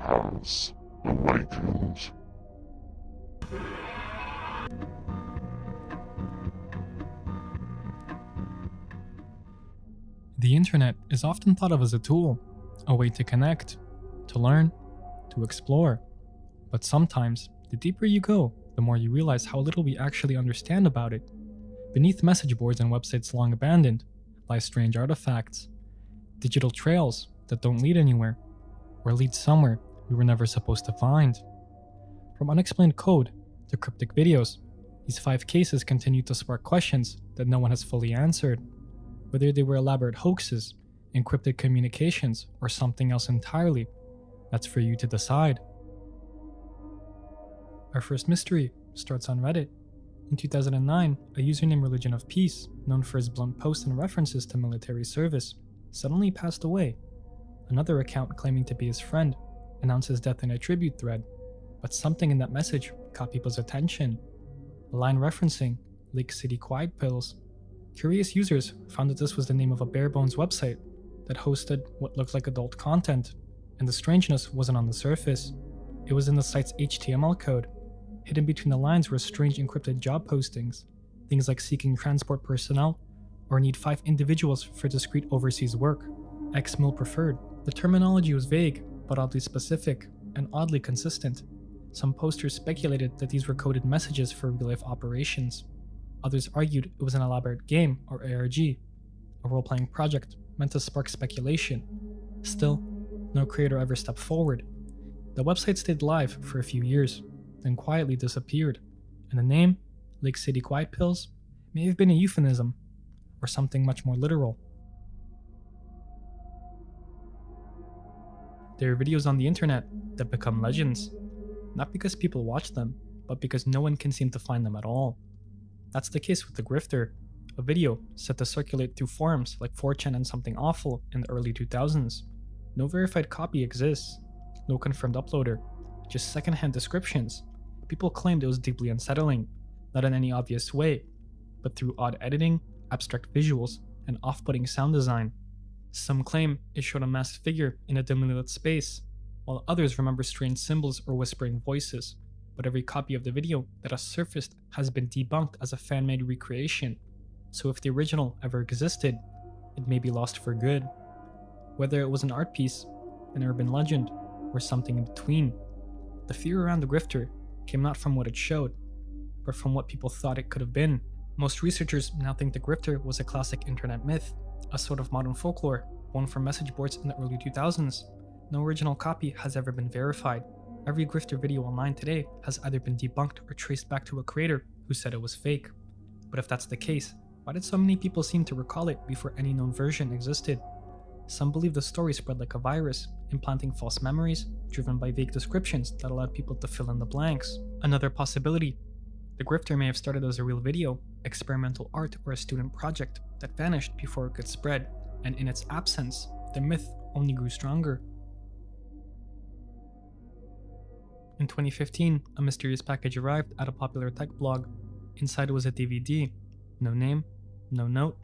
has awakened. The internet is often thought of as a tool, a way to connect, to learn, to explore. But sometimes, the deeper you go, the more you realize how little we actually understand about it. Beneath message boards and websites long abandoned lie strange artifacts, digital trails that don't lead anywhere, or lead somewhere we were never supposed to find. From unexplained code to cryptic videos, these 5 cases continue to spark questions that no one has fully answered. Whether they were elaborate hoaxes, encrypted communications, or something else entirely, that's for you to decide. Our first mystery starts on Reddit. In 2009, a user named Religion of Peace, known for his blunt posts and references to military service, suddenly passed away. Another account claiming to be his friend announced his death in a tribute thread, but something in that message caught people's attention. A line referencing Lake City Quiet Pills. Curious users found that this was the name of a bare-bones website that hosted what looked like adult content, and the strangeness wasn't on the surface. It was in the site's HTML code. Hidden between the lines were strange encrypted job postings, things like seeking transport personnel or need 5 individuals for discrete overseas work, ex-mil preferred. The terminology was vague, but oddly specific and oddly consistent. Some posters speculated that these were coded messages for real-life operations. Others argued it was an elaborate game or ARG, a role-playing project meant to spark speculation. Still, no creator ever stepped forward. The website stayed live for a few years, then quietly disappeared, and the name, Lake City Quiet Pills, may have been a euphemism, or something much more literal. There are videos on the internet that become legends, not because people watch them, but because no one can seem to find them at all. That's the case with the Grifter, a video set to circulate through forums like 4chan and Something Awful in the early 2000s. No verified copy exists, no confirmed uploader, just secondhand descriptions. People claimed it was deeply unsettling, not in any obvious way, but through odd editing, abstract visuals, and off-putting sound design. Some claim it showed a masked figure in a dimly lit space, while others remember strange symbols or whispering voices. But every copy of the video that has surfaced has been debunked as a fan-made recreation, so if the original ever existed, it may be lost for good. Whether it was an art piece, an urban legend, or something in between, the fear around the Grifter came not from what it showed, but from what people thought it could have been. Most researchers now think the Grifter was a classic internet myth, a sort of modern folklore, one from message boards in the early 2000s. No original copy has ever been verified. Every Grifter video online today has either been debunked or traced back to a creator who said it was fake. But if that's the case, why did so many people seem to recall it before any known version existed? Some believe the story spread like a virus, implanting false memories, driven by vague descriptions that allowed people to fill in the blanks. Another possibility, the Grifter may have started as a real video, experimental art, or a student project that vanished before it could spread, and in its absence, the myth only grew stronger. In 2015, a mysterious package arrived at a popular tech blog. Inside was a DVD. No name, no note,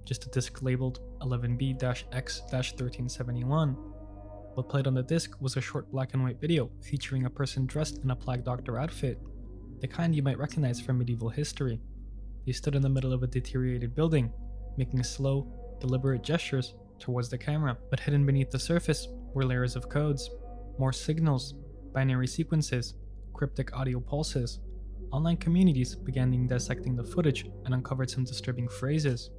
just a disc labeled 11B-X-1371. What played on the disc was a short black and white video featuring a person dressed in a Plague Doctor outfit, the kind you might recognize from medieval history. They stood in the middle of a deteriorated building, making slow, deliberate gestures towards the camera, but hidden beneath the surface were layers of codes, more signals, binary sequences, cryptic audio pulses. Online communities began dissecting the footage and uncovered some disturbing phrases.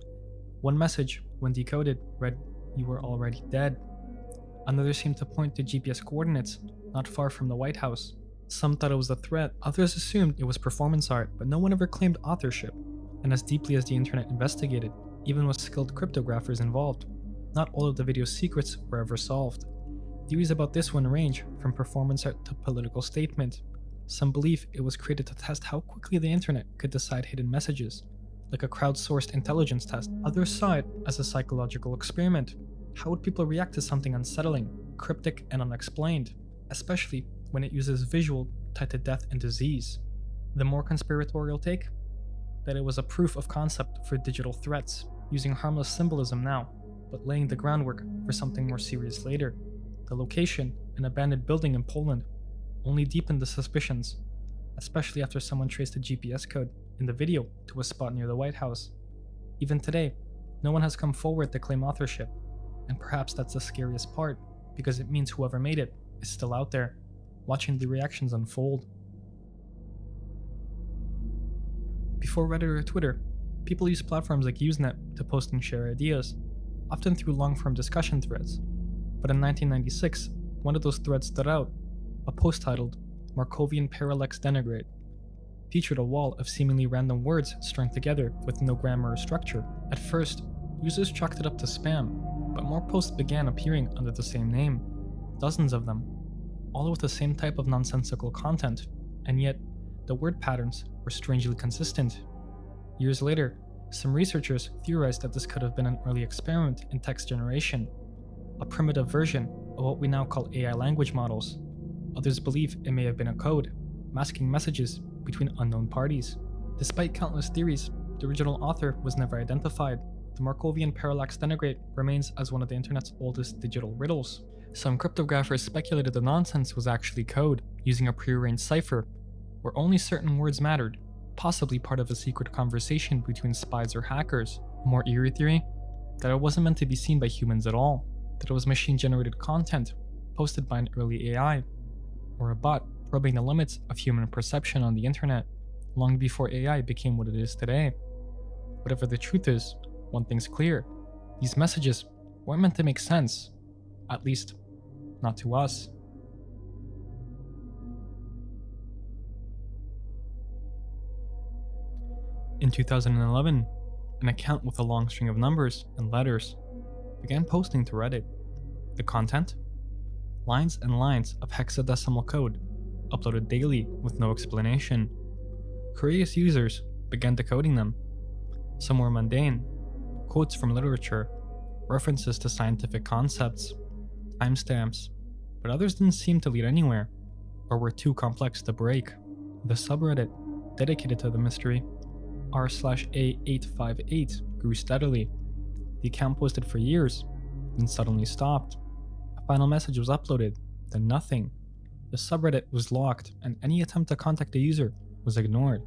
One message, when decoded, read, "You were already dead." Another seemed to point to GPS coordinates, not far from the White House. Some thought it was a threat, others assumed it was performance art, but no one ever claimed authorship. And as deeply as the internet investigated, even with skilled cryptographers involved, not all of the video's secrets were ever solved. Theories about this one range from performance art to political statement. Some believe it was created to test how quickly the internet could decide hidden messages, like a crowdsourced intelligence test. Others saw it as a psychological experiment. How would people react to something unsettling, cryptic, and unexplained, especially when it uses visual tied to death and disease? The more conspiratorial take? That it was a proof of concept for digital threats, using harmless symbolism now, but laying the groundwork for something more serious later. The location an abandoned building in Poland only deepened the suspicions, especially after someone traced the GPS code in the video to a spot near the White House. Even today, no one has come forward to claim authorship, and perhaps that's the scariest part, because it means whoever made it is still out there, watching the reactions unfold. Before Reddit or Twitter, people used platforms like Usenet to post and share ideas, often through long-form discussion threads. But in 1996, one of those threads stood out. A post titled Markovian Parallax Denigrate featured a wall of seemingly random words strung together with no grammar or structure. At first, users chalked it up to spam, but more posts began appearing under the same name, dozens of them, all with the same type of nonsensical content, and yet the word patterns were strangely consistent. Years later, some researchers theorized that this could have been an early experiment in text generation, a primitive version of what we now call AI language models. Others believe it may have been a code, masking messages between unknown parties. Despite countless theories, the original author was never identified. The Markovian Parallax Denigrate remains as one of the internet's oldest digital riddles. Some cryptographers speculated the nonsense was actually code, using a prearranged cipher, where only certain words mattered, possibly part of a secret conversation between spies or hackers. A more eerie theory? That it wasn't meant to be seen by humans at all, that it was machine-generated content, posted by an early AI, or a bot probing the limits of human perception on the internet, long before AI became what it is today. Whatever the truth is, one thing's clear: these messages weren't meant to make sense, at least, not to us. In 2011, an account with a long string of numbers and letters began posting to Reddit. The content? Lines and lines of hexadecimal code, uploaded daily with no explanation. Curious users began decoding them. Some were mundane, quotes from literature, references to scientific concepts, timestamps, but others didn't seem to lead anywhere, or were too complex to break. The subreddit dedicated to the mystery, r/a858, grew steadily. The account posted for years, then suddenly stopped. A final message was uploaded, then nothing. The subreddit was locked, and any attempt to contact the user was ignored.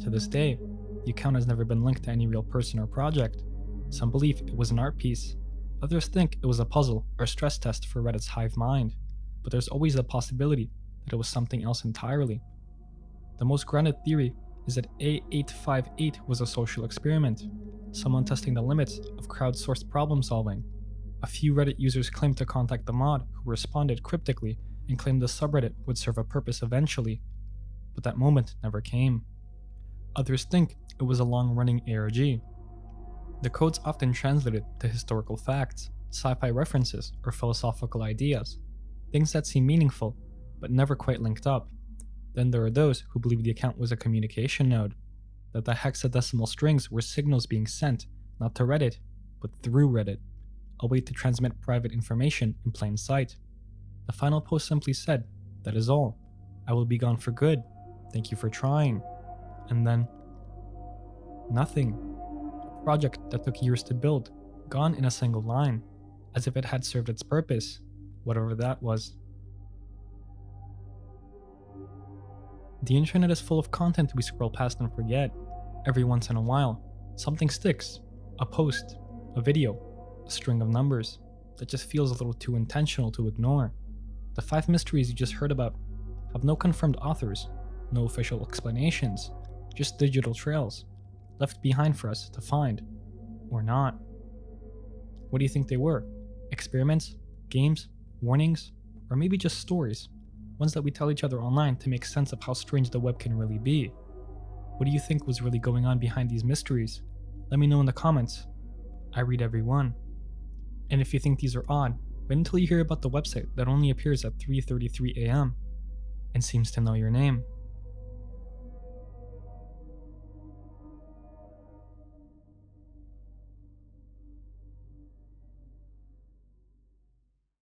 To this day, the account has never been linked to any real person or project. Some believe it was an art piece. Others think it was a puzzle or stress test for Reddit's hive mind, but there's always a possibility that it was something else entirely. The most grounded theory is that A858 was a social experiment, someone testing the limits of crowdsourced problem solving. A few Reddit users claimed to contact the mod, who responded cryptically and claimed the subreddit would serve a purpose eventually, but that moment never came. Others think it was a long-running ARG. The code's often translated to historical facts, sci-fi references, or philosophical ideas, things that seem meaningful but never quite linked up. Then there are those who believe the account was a communication node, that the hexadecimal strings were signals being sent, not to Reddit, but through Reddit, a way to transmit private information in plain sight. The final post simply said, "That is all. I will be gone for good. Thank you for trying." And then, nothing. A project that took years to build, gone in a single line, as if it had served its purpose, whatever that was. The internet is full of content we scroll past and forget. Every once in a while, something sticks. A post, a video, a string of numbers that just feels a little too intentional to ignore. The 5 mysteries you just heard about have no confirmed authors, no official explanations, just digital trails, left behind for us to find, or not. What do you think they were? Experiments? Games? Warnings? Or maybe just stories? Ones that we tell each other online to make sense of how strange the web can really be. What do you think was really going on behind these mysteries? Let me know in the comments. I read every one. And if you think these are odd, wait until you hear about the website that only appears at 3:33 a.m. and seems to know your name.